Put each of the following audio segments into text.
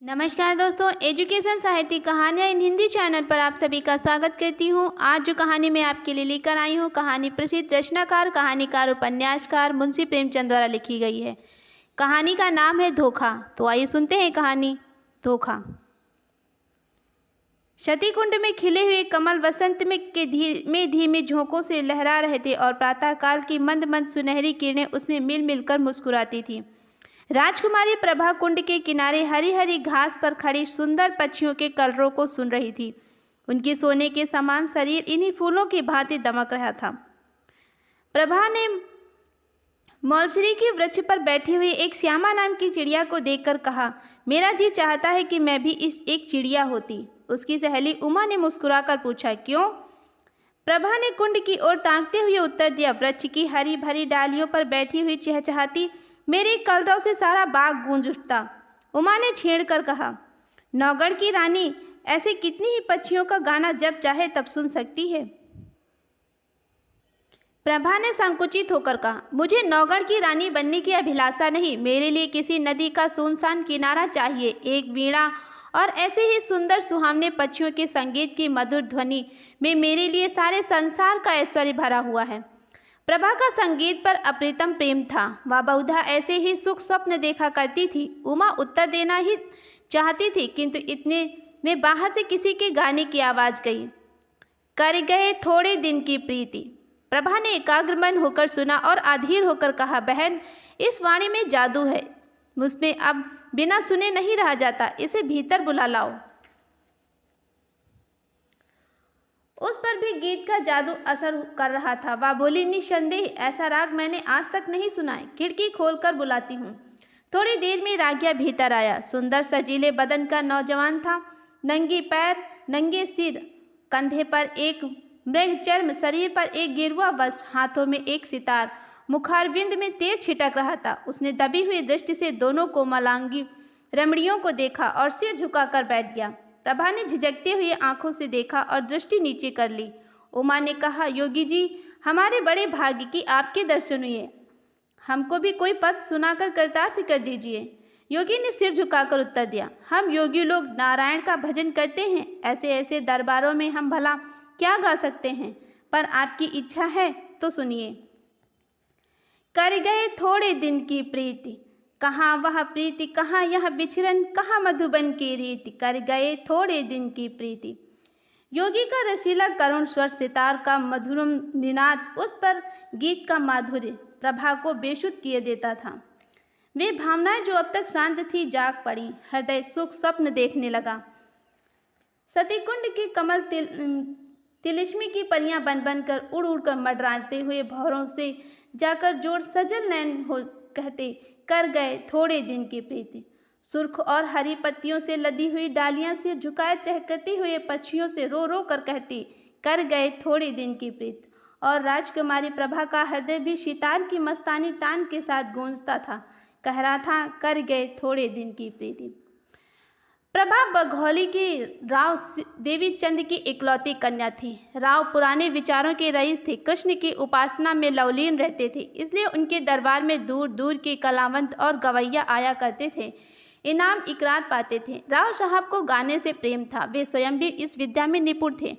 नमस्कार दोस्तों, एजुकेशन साहित्यिक कहानियाँ इन हिंदी चैनल पर आप सभी का स्वागत करती हूँ। आज जो कहानी मैं आपके लिए लेकर आई हूँ, कहानी प्रसिद्ध रचनाकार, कहानीकार, उपन्यासकार मुंशी प्रेमचंद द्वारा लिखी गई है। कहानी का नाम है धोखा। तो आइए सुनते हैं कहानी धोखा। शतीकुंड में खिले हुए कमल वसंत में धीमे झोंकों से लहरा रहे थे और प्रातःकाल की मंद मंद सुनहरी किरणें उसमें मिल मिलकर मुस्कुराती थीं। राजकुमारी प्रभा कुंड के किनारे हरी हरी घास पर खड़ी सुंदर पक्षियों के कलरव को सुन रही थी। उनकी सोने के समान शरीर इन्हीं फूलों की भांति दमक रहा था। प्रभा ने मौलसरी के वृक्ष पर बैठी हुई एक श्यामा नाम की चिड़िया को देखकर कहा, मेरा जी चाहता है कि मैं भी एक चिड़िया होती। उसकी सहेली उमा ने मुस्कुराकर पूछा, क्यों? प्रभा ने कुंड की ओर ताकते हुए उत्तर दिया, वृक्ष की हरी भरी डालियों पर बैठी हुई चहचहाती मेरे कलरव से सारा बाग गूंज उठता। उमा ने छेड़ कर कहा, नौगढ़ की रानी ऐसे कितनी ही पक्षियों का गाना जब चाहे तब सुन सकती है। प्रभा ने संकुचित होकर कहा, मुझे नौगढ़ की रानी बनने की अभिलाषा नहीं, मेरे लिए किसी नदी का सुनसान किनारा चाहिए, एक वीणा और ऐसे ही सुंदर सुहावने पक्षियों के संगीत की मधुर ध्वनि में मेरे लिए सारे संसार का ऐश्वर्य भरा हुआ है। प्रभा का संगीत पर अप्रितम प्रेम था। वह बहुधा ऐसे ही सुख स्वप्न देखा करती थी। उमा उत्तर देना ही चाहती थी, किंतु इतने में बाहर से किसी के गाने की आवाज़ गई। कर गए थोड़े दिन की प्रीति। प्रभा ने एकाग्रमन होकर सुना और अधीर होकर कहा, बहन, इस वाणी में जादू है, मुझमें अब बिना सुने नहीं रहा जाता, इसे भीतर बुला लाओ। उस पर भी गीत का जादू असर कर रहा था। वह बोली, निसंदेह ऐसा राग मैंने आज तक नहीं सुना है, खिड़की खोलकर बुलाती हूँ। थोड़ी देर में रागिया भीतर आया। सुंदर सजीले बदन का नौजवान था। नंगे पैर, नंगे सिर, कंधे पर एक मृग चर्म, शरीर पर एक गिरवा वस्त्र, हाथों में एक सितार, मुखारविंद में तेज छिटक रहा था। उसने दबी हुई दृष्टि से दोनों कोमलांगी रमणियों को देखा और सिर झुकाकर बैठ गया। प्रभा ने झिझकते हुए आंखों से देखा और दृष्टि नीचे कर ली। उमा ने कहा, योगी जी, हमारे बड़े भाग्य की आपके दर्शन हुए, हमको भी कोई पद सुनाकर कृतार्थ कर दीजिए। योगी ने सिर झुकाकर उत्तर दिया, हम योगी लोग नारायण का भजन करते हैं, ऐसे ऐसे दरबारों में हम भला क्या गा सकते हैं, पर आपकी इच्छा है तो सुनिए। कर गए थोड़े दिन की प्रीति, कहाँ वह प्रीति, कहाँ यह बिछरन, कहाँ मधुबन की रीति, कर गए थोड़े दिन की प्रीति। योगी का रसीला करुण स्वर, सितार का मधुरम निनाद, उस पर गीत का माधुर्य प्रभा को बेसुध किए देता था। वे भावनाएं जो अब तक शांत थी जाग पड़ी। हृदय सुख स्वप्न देखने लगा। सतीकुंड के कमल तिलिस्मी की परियां बन बनकर उड़ उड़ कर मंडराते हुए भौरों से जाकर जोड़ सजल नैन हो कहते, कर गए थोड़े दिन की प्रीति। सुर्ख और हरी पत्तियों से लदी हुई डालियां सिर झुकाए चहकती हुए पक्षियों से रो रो कर कहती, कर गए थोड़े दिन की प्रीति। और राजकुमारी प्रभा का हृदय भी सितार की मस्तानी तान के साथ गूंजता था, कह रहा था, कर गए थोड़े दिन की प्रीति। प्रभा बघौली की राव देवी चंद की इकलौती कन्या थी। राव पुराने विचारों के रईस थे, कृष्ण की उपासना में लवलीन रहते थे, इसलिए उनके दरबार में दूर दूर के कलावंत और गवैया आया करते थे, इनाम इकरार पाते थे। राव साहब को गाने से प्रेम था, वे स्वयं भी इस विद्या में निपुण थे।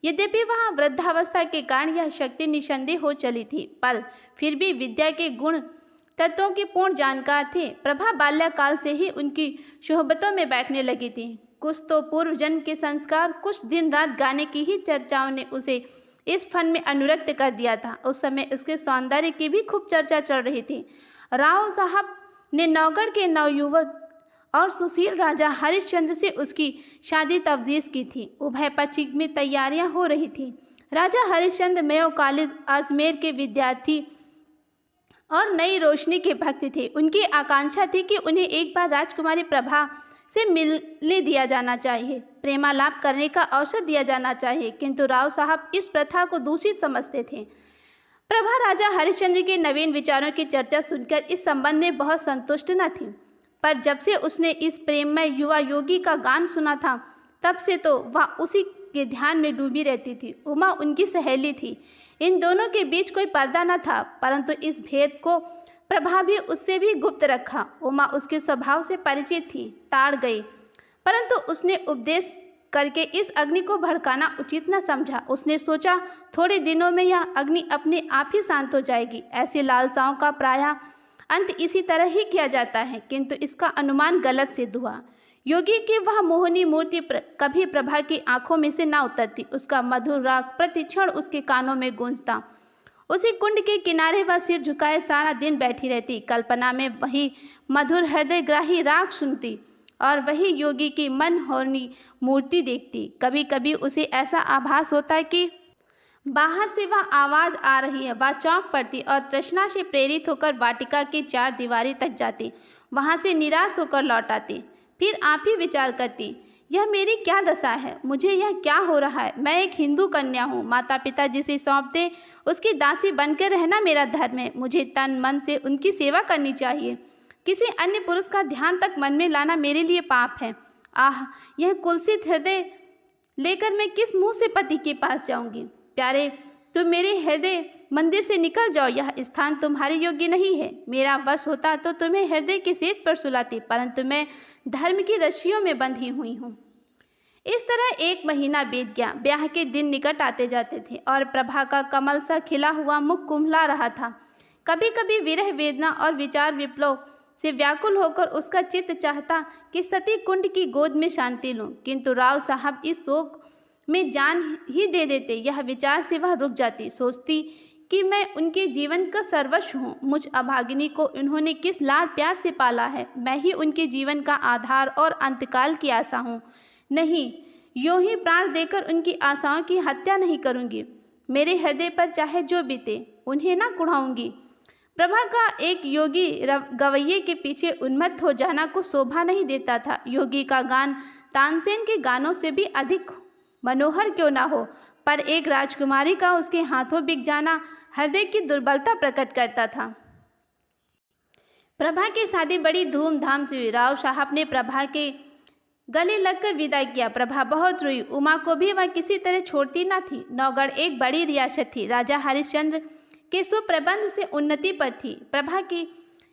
यद्यपि वह वृद्धावस्था के कारण यह शक्ति निसंदेह हो चली थी, पर फिर भी विद्या के गुण तत्वों की पूर्ण जानकार थे। प्रभा बाल्यकाल से ही उनकी सोहबतों में बैठने लगी थी। कुछ तो पूर्व जन्म के संस्कार, कुछ दिन रात गाने की ही चर्चाओं ने उसे इस फन में अनुरक्त कर दिया था। उस समय उसके सौंदर्य की भी खूब चर्चा चल रही थी। राव साहब ने नौगढ़ के नवयुवक और सुशील राजा हरिश्चंद्र से उसकी शादी तफदीस की थी। उभय पक्ष में तैयारियां हो रही थी। राजा हरिश्चंद्र मेयो कॉलेज अजमेर के विद्यार्थी और नई रोशनी के भक्त थे। उनकी आकांक्षा थी कि उन्हें एक बार राजकुमारी प्रभा से मिलने दिया जाना चाहिए, प्रेमालाप करने का अवसर दिया जाना चाहिए, किंतु राव साहब इस प्रथा को दूषित समझते थे। प्रभा राजा हरिश्चंद्र के नवीन विचारों की चर्चा सुनकर इस संबंध में बहुत संतुष्ट न थी, पर जब से उसने इस प्रेममय युवा योगी का गान सुना था, तब से तो वह उसी के ध्यान में डूबी रहती थी। उमा उनकी सहेली थी। इन दोनों के बीच कोई पर्दा न था, परंतु इस भेद को प्रभा भी उससे भी गुप्त रखा। उमा उसके स्वभाव से परिचित थी, ताड़ गई। परंतु उसने उपदेश करके इस अग्नि को भड़काना उचित न समझा। उसने सोचा थोड़े दिनों में यह अग्नि अपने आप ही शांत हो जाएगी। ऐसी लालसाओं का प्रायः अंत इसी तरह ही किया जाता है, किंतु इसका अनुमान गलत सिद्ध हुआ। योगी की वह मोहनी मूर्ति कभी प्रभा की आंखों में से ना उतरती। उसका मधुर राग प्रतिक्षण उसके कानों में गूंजता। उसी कुंड के किनारे वह सिर झुकाए सारा दिन बैठी रहती, कल्पना में वही मधुर हृदयग्राही राग सुनती और वही योगी की मनमोहनी मूर्ति देखती। कभी कभी उसे ऐसा आभास होता कि बाहर से वह आवाज़ आ रही है। वह चौंक पड़ती और तृष्णा से प्रेरित होकर वाटिका की चार दीवारी तक जाती, वहाँ से निराश होकर लौट आती। फिर आप ही विचार करती, यह मेरी क्या दशा है, मुझे यह क्या हो रहा है। मैं एक हिंदू कन्या हूँ, माता पिता जिसे सौंप दें उसकी दासी बनकर रहना मेरा धर्म है। मुझे तन मन से उनकी सेवा करनी चाहिए। किसी अन्य पुरुष का ध्यान तक मन में लाना मेरे लिए पाप है। आह, यह कुलसित हृदय लेकर मैं किस मुंह से पति के पास जाऊंगी। प्यारे, तुम मेरे हृदय मंदिर से निकल जाओ, यह स्थान तुम्हारे योग्य नहीं है। मेरा वश होता तो तुम्हें हृदय के सेज पर सुलाती, परंतु मैं धर्म की रस्सियों में बंधी हुई हूँ। इस तरह 1 महीना बीत गया। ब्याह के दिन निकट आते जाते थे और प्रभा का कमल सा खिला हुआ मुख कुम्हला रहा था। कभी कभी विरह वेदना और विचार विप्लव से व्याकुल होकर उसका चित्त चाहता कि सती कुंड की गोद में शांति लूं, किंतु राव साहब इस शोक में जान ही दे देते। यह विचार से वह रुक जाती, सोचती कि मैं उनके जीवन का सर्वस्व हूँ। मुझ अभागिनी को उन्होंने किस लाड प्यार से पाला है। मैं ही उनके जीवन का आधार और अंतकाल की आशा हूँ। नहीं, यूं ही प्राण देकर उनकी आशाओं की हत्या नहीं करूँगी। मेरे हृदय पर चाहे जो बीते, उन्हें ना कुढ़ाऊँगी। प्रभा का एक योगी गवैये के पीछे उन्मत्त हो जाना को शोभा नहीं देता था। योगी का गान तानसेन के गानों से भी अधिक मनोहर क्यों ना हो, पर एक राजकुमारी का उसके हाथों बिक जाना हृदय की दुर्बलता प्रकट करता था। प्रभा की शादी बड़ी धूमधाम से हुई। राव साहब ने प्रभा के गले लगकर विदा किया। प्रभा बहुत रोई। उमा को भी वह किसी तरह छोड़ती न थी। नौगढ़ एक बड़ी रियासत थी। राजा हरिश्चंद्र के सुप्रबंध से उन्नति पर थी। प्रभा की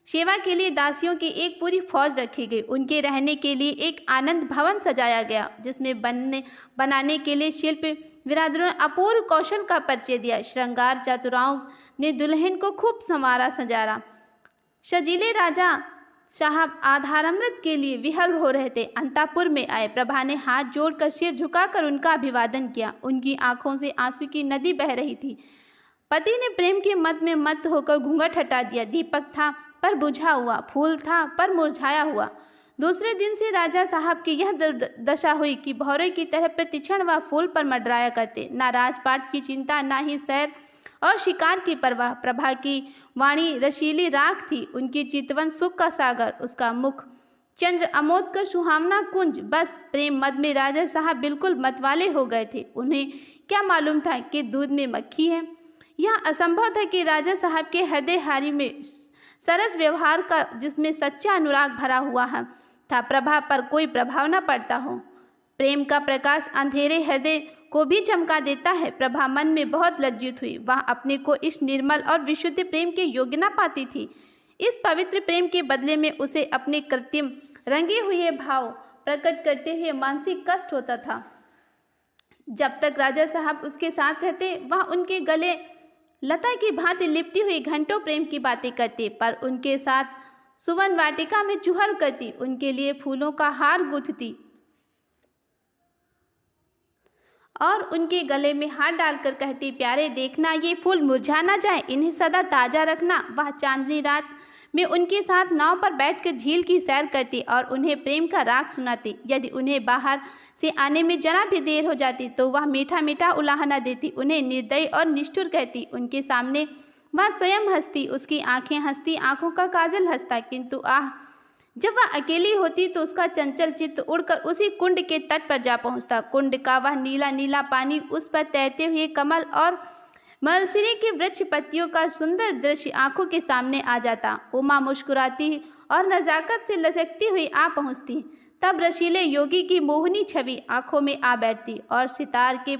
सेवा के लिए दासियों की एक पूरी फौज रखी गई। उनके रहने के लिए एक आनंद भवन सजाया गया, जिसमें बनाने के लिए शिल्प विरादरों ने अपूर्व कौशल का परिचय दिया। श्रृंगार चतुराओं ने दुल्हन को खूब संवारा सजारा। शजीले राजा साहब आधारामृत के लिए विहल हो रहे थे। अंतापुर में आए। प्रभा ने हाथ जोड़कर सिर झुकाकर उनका अभिवादन किया। उनकी आंखों से आंसू की नदी बह रही थी। पति ने प्रेम के मत में मत होकर घूंघट हटा दिया। दीपक था पर बुझा हुआ, फूल था पर मुरझाया हुआ। दूसरे दिन से राजा साहब की यह दशा हुई कि भौरे की तरह प्रतिक्षण वह फूल पर मंडराया करते। ना राजपाट की चिंता, ना ही सैर और शिकार की परवाह। प्रभा की वाणी रशीली राग थी, उनकी चितवन सुख का सागर, उसका मुख चंद्र अमोद का सुहावना कुंज। बस प्रेम मद में राजा साहब बिल्कुल मतवाले हो गए थे। उन्हें क्या मालूम था कि दूध में मक्खी है। यह असंभव था कि राजा साहब के हृदय हारी में सरस व्यवहार का, जिसमें सच्चा अनुराग भरा हुआ है, था, प्रभा पर कोई प्रभाव न पड़ता हो। प्रेम का प्रकाश अंधेरे हृदय को भी चमका देता है। प्रभा मन में बहुत लज्जित हुई। वह अपने को इस निर्मल और विशुद्ध प्रेम के योग्य न पाती थी। इस पवित्र प्रेम के बदले में उसे अपने कृत्रिम रंगे हुए भाव प्रकट करते हुए मानसिक कष्ट होता था। जब तक राजा साहब उसके साथ रहते, वह उनके गले लता की भांति लिपटी हुई घंटों प्रेम की बातें करती, पर उनके साथ सुवन वाटिका में चुहल करती, उनके लिए फूलों का हार गूंथती और उनके गले में हाथ डालकर कहती, प्यारे देखना ये फूल मुरझा ना जाए, इन्हें सदा ताजा रखना। वह चांदनी रात में उनके साथ नाव पर बैठकर झील की सैर करती और उन्हें प्रेम का राग सुनाती। यदि उन्हें बाहर से आने में जरा भी देर हो जाती तो वह मीठा मीठा उलाहना देती, उन्हें निर्दयी और निष्ठुर कहती। उनके सामने वह स्वयं हंसती, उसकी आंखें हंसती, आंखों का काजल हंसता, किंतु आह, जब वह अकेली होती तो उसका चंचल चित्त उड़कर उसी कुंड के तट पर जा पहुंचता। कुंड का वह नीला नीला पानी, उस पर तैरते हुए कमल और मलसिरी के वृक्ष पत्तियों का सुंदर दृश्य आंखों के सामने आ जाता। उमा मुस्कुराती और नजाकत से लचकती हुई आ पहुंचती। तब रशीले योगी की मोहनी छवि आंखों में आ बैठती और सितार के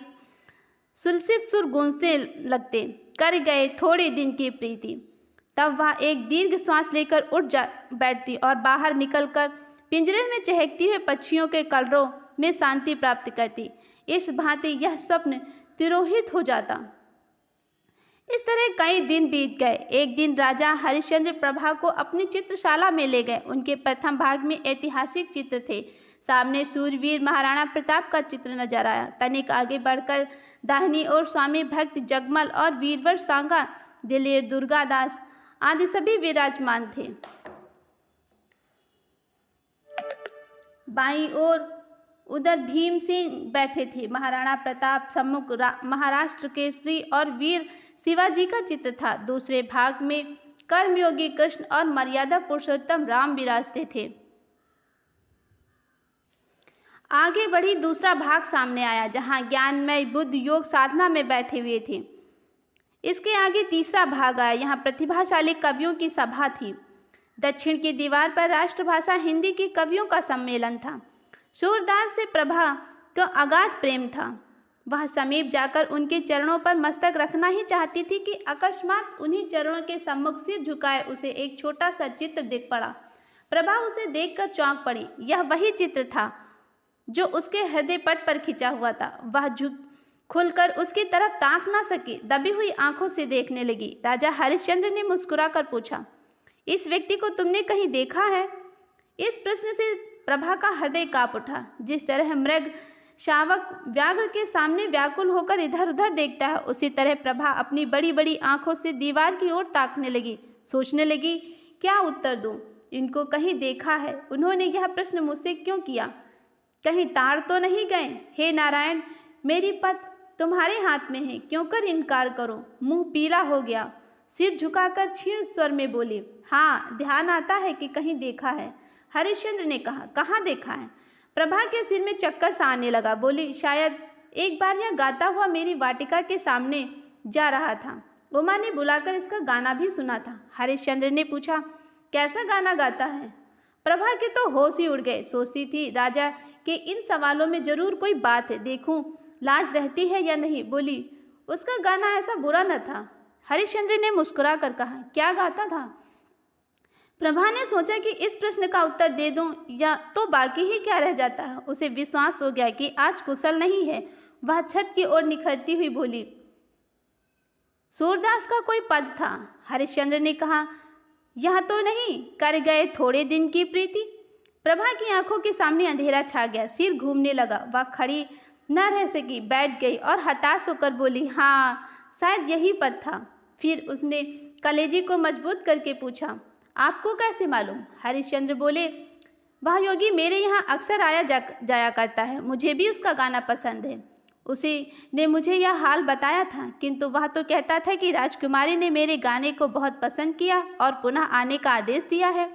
सुलसित सुर गूंजने लगते। कर गए थोड़े दिन की प्रीति। तब वह एक दीर्घ श्वास लेकर उठ जा बैठती और बाहर निकलकर पिंजरे में चहकती हुए पक्षियों के कलरव में शांति प्राप्त करती। इस भांति यह स्वप्न तिरोहित हो जाता। इस तरह कई दिन बीत गए। एक दिन राजा हरिश्चंद्र प्रभा को अपनी चित्रशाला में ले गए। उनके प्रथम भाग में ऐतिहासिक चित्र थे। सामने सूरवीर महाराणा प्रताप का चित्र नजर आया। तनिक आगे बढ़कर दाहिनी ओर स्वामी भक्त जगमल और वीरवर सांगा, दिलेर दुर्गादास आदि सभी विराजमान थे। बाईं ओर उधर भीम सिंह बैठे थे। महाराणा प्रताप सम्मुख महाराष्ट्र केसरी और वीर शिवाजी का चित्र था। दूसरे भाग में कर्मयोगी कृष्ण और मर्यादा पुरुषोत्तम राम विराजते थे। आगे बढ़ी दूसरा भाग सामने आया, जहां ज्ञानमय बुद्ध योग साधना में बैठे हुए थे। इसके आगे तीसरा भाग आया, यहाँ प्रतिभाशाली कवियों की सभा थी। दक्षिण की दीवार पर राष्ट्रभाषा हिंदी के कवियों का सम्मेलन था। सूरदास से प्रभा का अगाध प्रेम था। वह समीप जाकर उनके चरणों पर मस्तक रखना ही चाहती थी कि अकस्मात उन्हीं चरणों के सम्मुख सिर झुकाए उसे एक छोटा सा चित्र दिख पड़ा। प्रभा उसे देखकर चौंक पड़ी। यह वही चित्र था जो उसके हृदय पट पर खिंचा हुआ था। वह खुलकर उसकी तरफ ताक ना सकी, दबी हुई आंखों से देखने लगी। राजा हरिश्चंद्र ने मुस्कुराकर पूछा, इस व्यक्ति को तुमने कहीं देखा है? इस प्रश्न से प्रभा का हृदय कांप उठा। जिस तरह मृग शावक व्याघ्र के सामने व्याकुल होकर इधर उधर देखता है, उसी तरह प्रभा अपनी बड़ी बड़ी आंखों से दीवार की ओर ताकने लगी। सोचने लगी, क्या उत्तर दूं? इनको कहीं देखा है। उन्होंने यह प्रश्न मुझसे क्यों किया? कहीं ताड़ तो नहीं गए? हे नारायण, मेरी पत तुम्हारे हाथ में है, क्यों कर इनकार करो? मुंह पीला हो गया, सिर झुकाकर क्षीण स्वर में बोली, हाँ, ध्यान आता है कि कहीं देखा है। हरिश्चंद्र ने कहा, कहाँ देखा है? प्रभा के सिर में चक्कर सा आने लगा। बोली, शायद एक बार यह गाता हुआ मेरी वाटिका के सामने जा रहा था। उमा ने बुलाकर इसका गाना भी सुना था। हरिश्चंद्र ने पूछा, कैसा गाना गाता है? प्रभा के तो होश ही उड़ गए। सोचती थी, राजा के इन सवालों में जरूर कोई बात है, देखूं लाज रहती है या नहीं। बोली, उसका गाना ऐसा बुरा न था। हरिश्चंद्र ने मुस्कुरा कर कहा, क्या गाता था? प्रभा ने सोचा कि इस प्रश्न का उत्तर दे दूं या तो बाकी ही क्या रह जाता है। उसे विश्वास हो गया कि आज कुशल नहीं है। वह छत की ओर निखरती हुई बोली, सूरदास का कोई पद था। हरिश्चंद्र ने कहा, यह तो नहीं, कर गए थोड़े दिन की प्रीति। प्रभा की आंखों के सामने अंधेरा छा गया, सिर घूमने लगा। वह खड़ी न रह सकी, बैठ गई और हताश होकर बोली, हाँ, शायद यही पद था। फिर उसने कलेजी को मजबूत करके पूछा, आपको कैसे मालूम? हरिश्चंद्र बोले, वह योगी मेरे यहाँ अक्सर आया जाया करता है, मुझे भी उसका गाना पसंद है। उसी ने मुझे यह हाल बताया था, किंतु वह तो कहता था कि राजकुमारी ने मेरे गाने को बहुत पसंद किया और पुनः आने का आदेश दिया है।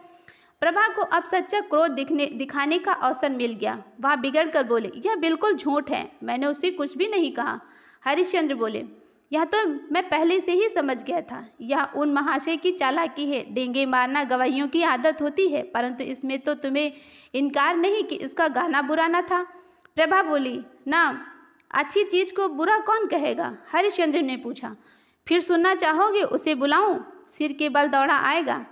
प्रभा को अब सच्चा क्रोध दिखाने का अवसर मिल गया। वह बिगड़ कर बोले, यह बिल्कुल झूठ है, मैंने उसे कुछ भी नहीं कहा। हरिश्चंद्र बोले, यह तो मैं पहले से ही समझ गया था। यह उन महाशय की चालाकी है। डेंगे मारना गवाइयों की आदत होती है, परंतु इसमें तो तुम्हें इनकार नहीं कि इसका गाना बुरा न था। प्रभा बोली, ना, अच्छी चीज को बुरा कौन कहेगा? हरिश्चंद्र ने पूछा, फिर सुनना चाहोगे? उसे बुलाऊं? सिर के बल दौड़ा आएगा।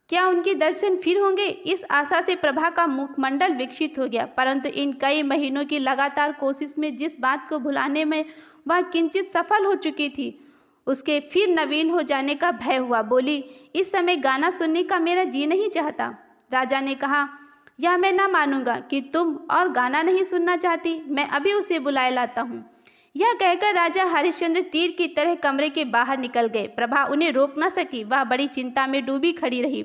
क्या उनके दर्शन फिर होंगे? इस आशा से प्रभा का मुखमंडल विकसित हो गया, परंतु इन कई महीनों की लगातार कोशिश में जिस बात को भुलाने में वह किंचित सफल हो चुकी थी, उसके फिर नवीन हो जाने का भय हुआ। बोली, इस समय गाना सुनने का मेरा जी नहीं चाहता। राजा ने कहा, यह मैं ना मानूंगा कि तुम और गाना नहीं सुनना चाहती। मैं अभी उसे बुलाए लाता हूँ। यह कहकर राजा हरिश्चंद्र तीर की तरह कमरे के बाहर निकल गए। प्रभा उन्हें रोक न सकी। वह बड़ी चिंता में डूबी खड़ी रही।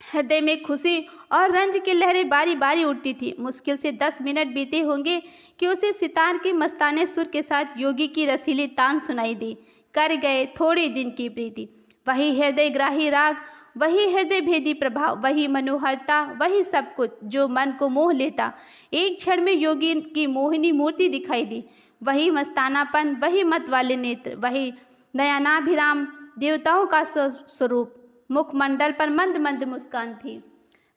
हृदय में खुशी और रंज की लहरें बारी बारी उठती थी। मुश्किल से 10 मिनट बीते होंगे कि उसे सितार के मस्ताने सुर के साथ योगी की रसीली तान सुनाई दी। कर गए थोड़े दिन की प्रीति। वही हृदय ग्राही राग, वही हृदय भेदी प्रभाव, वही मनोहरता, वही सब कुछ जो मन को मोह लेता। एक क्षण में योगी की मोहिनी मूर्ति दिखाई दी। वही मस्तानापन, वही मत वाले नेत्र, वही नयनाभिराम देवताओं का स्वरूप। मुखमंडल पर मंद मंद मुस्कान थी।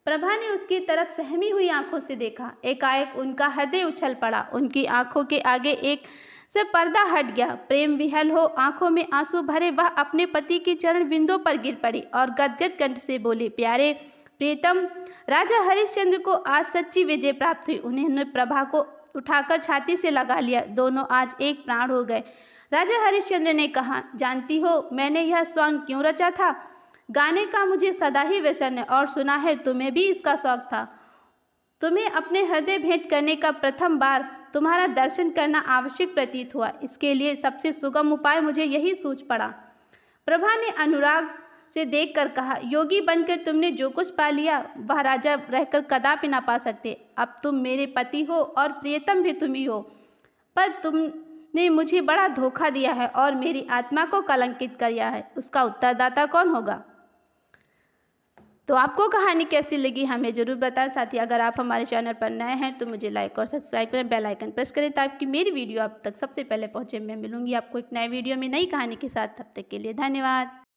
प्रभा ने उसकी तरफ सहमी हुई आंखों से देखा। एकाएक उनका हृदय उछल पड़ा। उनकी आंखों के आगे एक से पर्दा हट गया। प्रेम विहल हो आंखों में आंसू भरे वह अपने पति के चरण बिंदों पर गिर पड़ी और गदगद कंठ से बोली, प्यारे प्रीतम, राजा हरिश्चंद्र को आज सच्ची विजय प्राप्त हुई। उन्होंने प्रभा को उठाकर छाती से लगा लिया। दोनों आज एक प्राण हो गए। राजा हरिश्चंद्र ने कहा, जानती हो मैंने यह सॉन्ग क्यों रचा था? गाने का मुझे सदा ही व्यसन है और सुना है तुम्हें भी इसका शौक था। तुम्हें अपने हृदय भेंट करने का प्रथम बार तुम्हारा दर्शन करना आवश्यक प्रतीत हुआ। इसके लिए सबसे सुगम उपाय मुझे यही सूझ पड़ा। प्रभा ने अनुराग से देखकर कहा, योगी बनकर तुमने जो कुछ पा लिया वह राजा रहकर कदापि ना पा सकते। अब तुम मेरे पति हो और प्रियतम भी तुम ही हो, पर तुमने मुझे बड़ा धोखा दिया है और मेरी आत्मा को कलंकित किया है। उसका उत्तरदाता कौन होगा? तो आपको कहानी कैसी लगी हमें ज़रूर बताएं। साथ ही अगर आप हमारे चैनल पर नए हैं तो मुझे लाइक और सब्सक्राइब करें, बेल आइकन प्रेस करें ताकि मेरी वीडियो आप तक सबसे पहले पहुंचे। मैं मिलूंगी आपको एक नए वीडियो में नई कहानी के साथ। तब तक के लिए धन्यवाद।